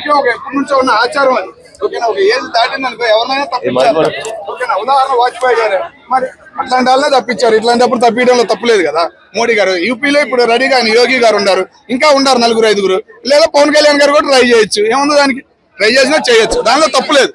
రాజకీయం ఒక ఎప్పటి నుంచో ఉన్న ఆచారం అది. ఓకేనా, ఒక ఏజ్ దాటిందనుకో ఎవరినైనా తప్పించారు. ఓకేనా, ఉదాహరణ వాజ్పేయి గారు మరి అట్లాంటి వాళ్ళనే తప్పించారు. ఇట్లాంటప్పుడు తప్పించడంలో తప్పులేదు కదా. మోడీ గారు యూపీలో ఇప్పుడు రెడీగా ఆయన యోగి గారు ఉన్నారు, ఇంకా ఉన్నారు 4-5. లేదా పవన్ కళ్యాణ్ గారు కూడా ట్రై చేయొచ్చు. ఏముంది దానికి, ట్రై చేసినా చేయొచ్చు, దానిలో తప్పులేదు.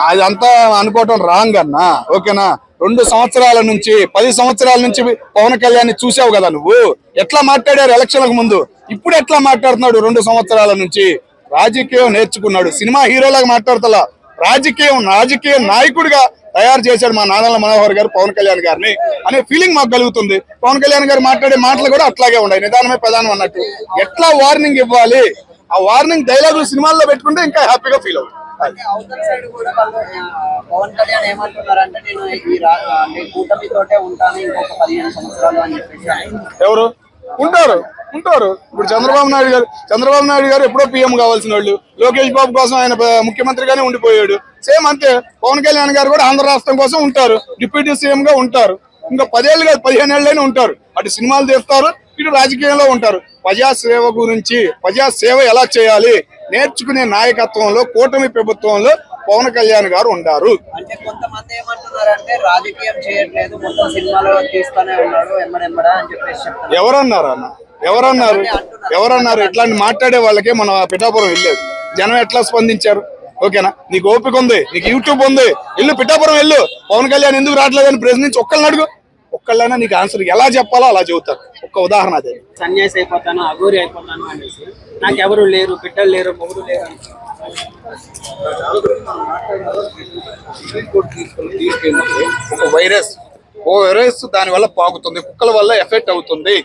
అదంతా అనుకోవటం రాంగ్ అన్నా. ఓకేనా, 2 సంవత్సరాల నుంచి 10 సంవత్సరాల నుంచి పవన్ కళ్యాణ్ చూసావు కదా నువ్వు. ఎట్లా మాట్లాడారు ఎలక్షన్లకు ముందు, ఇప్పుడు ఎట్లా మాట్లాడుతున్నాడు. 2 సంవత్సరాల నుంచి రాజకీయం నేర్చుకున్నాడు. సినిమా హీరోలాగా మాట్లాడతలా, రాజకీయ నాయకుడిగా తయారు చేశాడు మా నాదెండ్ల మనోహర్ గారు పవన్ కళ్యాణ్ గారిని అనే ఫీలింగ్ మాకు కలుగుతుంది. పవన్ కళ్యాణ్ గారు మాట్లాడే మాటలు కూడా అట్లాగే ఉన్నాయి, నిదానమే ప్రధానం అన్నట్టు. ఎట్లా వార్నింగ్ ఇవ్వాలి, ఆ వార్నింగ్ డైలాగులు సినిమాల్లో పెట్టుకుంటే ఇంకా హ్యాపీగా ఫీల్ అవుతుంది. పవన్ కళ్యాణ్ ఏమంటున్నారంటే నేను కూటమితోటే ఉంటాను ఇంకొక 15 సంవత్సరాలు అని చెప్పేసి. ఎవరు ఉంటారు ఇప్పుడు చంద్రబాబు నాయుడు గారు ఎప్పుడో పీఎం కావాల్సిన వాళ్ళు. లోకేష్ బాబు కోసం ఆయన ముఖ్యమంత్రిగానే ఉండిపోయాడు. సేమ్ అంతే పవన్ కళ్యాణ్ గారు కూడా ఆంధ్ర రాష్ట్రం కోసం ఉంటారు, డిప్యూటీ సీఎం గా ఉంటారు. ఇంకా 10 ఏళ్ళు కాదు 15 ఏళ్ళైనా ఉంటారు. అటు సినిమాలు తీస్తారు, ఇటు రాజకీయంలో ఉంటారు. ప్రజాసేవ గురించి, ప్రజాసేవ ఎలా చేయాలి నేర్చుకునే నాయకత్వంలో కూటమి ప్రభుత్వంలో పవన్ కళ్యాణ్ గారు ఉండారు. అంటే కొంతమంది ఏమంటున్నారంటే రాజకీయం చేయట్లేదు, మొత్తం సినిమాలో తీస్తూనే ఉన్నాడు ఎమ్మడెమ్మడా అని చెప్పేసి. ఎవరన్నారు ఇట్లాంటి మాట్లాడే వాళ్ళకే మన పిఠాపురం వెళ్ళలేదు. జనం ఎట్లా స్పందించారు. ఓకేనా, నీకు ఓపిక ఉంది, నీకు యూట్యూబ్ ఉంది, వెళ్ళు పిఠాపురం వెళ్ళు. పవన్ కళ్యాణ్ ఎందుకు రావట్లేదని ప్రశ్నించి ఒక్కళ్ళని అడుగు, ఒక్కళ్ళైనా నీకు ఆన్సర్ ఎలా చెప్పాలో అలా చెబుతారు. ఒక్క ఉదాహరణ అదే. సన్యాసి అయిపోతాను, అఘోరి అయిపోతాను అనేసి, నాకు ఎవరు లేరు, బిడ్డలు లేరు, మొగుడు లేరు అని ఒక వైరస్ దాని వల్ల పాకుతుంది, కుక్కల వల్ల ఎఫెక్ట్ అవుతుంది,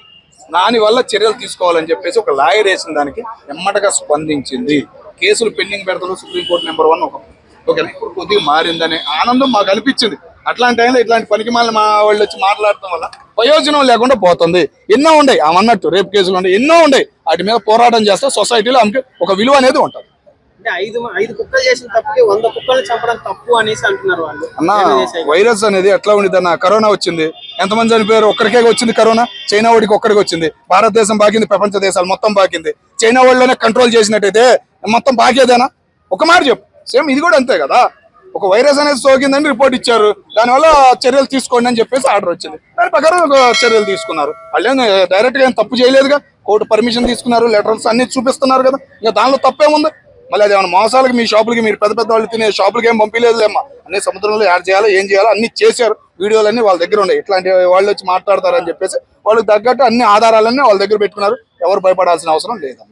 దాని వల్ల చర్యలు తీసుకోవాలని చెప్పేసి ఒక లాయర్ వేసిన దానికి ఎమ్మటగా స్పందించింది. కేసులు పెండింగ్ పెడతారు సుప్రీంకోర్టు నెంబర్ 1. ఓకేనా, ఇప్పుడు కొద్దిగా మారిందనే ఆనందం మాకు అనిపించింది. అట్లాంటి టైంలో ఇట్లాంటి పనికి మళ్ళీ మా వాళ్ళు వచ్చి మాట్లాడటం వల్ల ప్రయోజనం లేకుండా పోతుంది. ఎన్నో ఉన్నాయి అన్నట్టు, రేపు కేసులు ఉన్నాయి, ఎన్నో ఉన్నాయి. వాటి మీద పోరాటం చేస్తే సొసైటీలో ఆమెకి ఒక విలువ అనేది ఉంటుంది. అంటే 5 కుక్కలు చేసిన తప్పుకి 100 కుక్కలు చంపడం తప్పు అనేసి అంటున్నారు వాళ్ళు. అన్న, వైరస్ అనేది ఎట్లా ఉండేది అన్న, కరోనా వచ్చింది, ఎంతమంది చనిపోయారు. ఒక్కరికే వచ్చింది కరోనా, చైనా వాడికి ఒక్కడికి వచ్చింది. భారతదేశం బాకింది, ప్రపంచ దేశాలు మొత్తం బాకింది. చైనా వాళ్ళలోనే కంట్రోల్ చేసినట్టయితే మొత్తం బాకేదేనా? ఒక మాట చెప్పు. సేమ్ ఇది కూడా అంతే కదా. ఒక వైరస్ అనేది సోకిందని రిపోర్ట్ ఇచ్చారు, దానివల్ల చర్యలు తీసుకోండి అని చెప్పేసి ఆర్డర్ వచ్చింది. దాని ప్రకారం చర్యలు తీసుకున్నారు. వాళ్ళు డైరెక్ట్ గా ఏం తప్పు చేయలేదుగా, కోర్టు పర్మిషన్ తీసుకున్నారు, లెటర్స్ అన్ని చూపిస్తున్నారు కదా. ఇంకా దానిలో తప్పేముంది. మళ్ళీ అది ఏమైనా మోసాలకి మీ షాపులకి, మీరు పెద్ద వాళ్ళు తినే షాపులకి ఏం పంపించలేదులేమ్మా. అన్ని సముద్రంలో యాడ్ చేయాలో ఏం చేయాలో అన్ని చేశారు. వీడియోలు అన్ని వాళ్ళ దగ్గర ఉన్నాయి. ఇట్లాంటి వాళ్ళు వచ్చి మాట్లాడతారని చెప్పేసి వాళ్ళకి తగ్గట్టు అన్ని ఆధారాలన్నీ వాళ్ళ దగ్గర పెట్టుకున్నారు. ఎవరు భయపడాల్సిన అవసరం లేదమ్మా.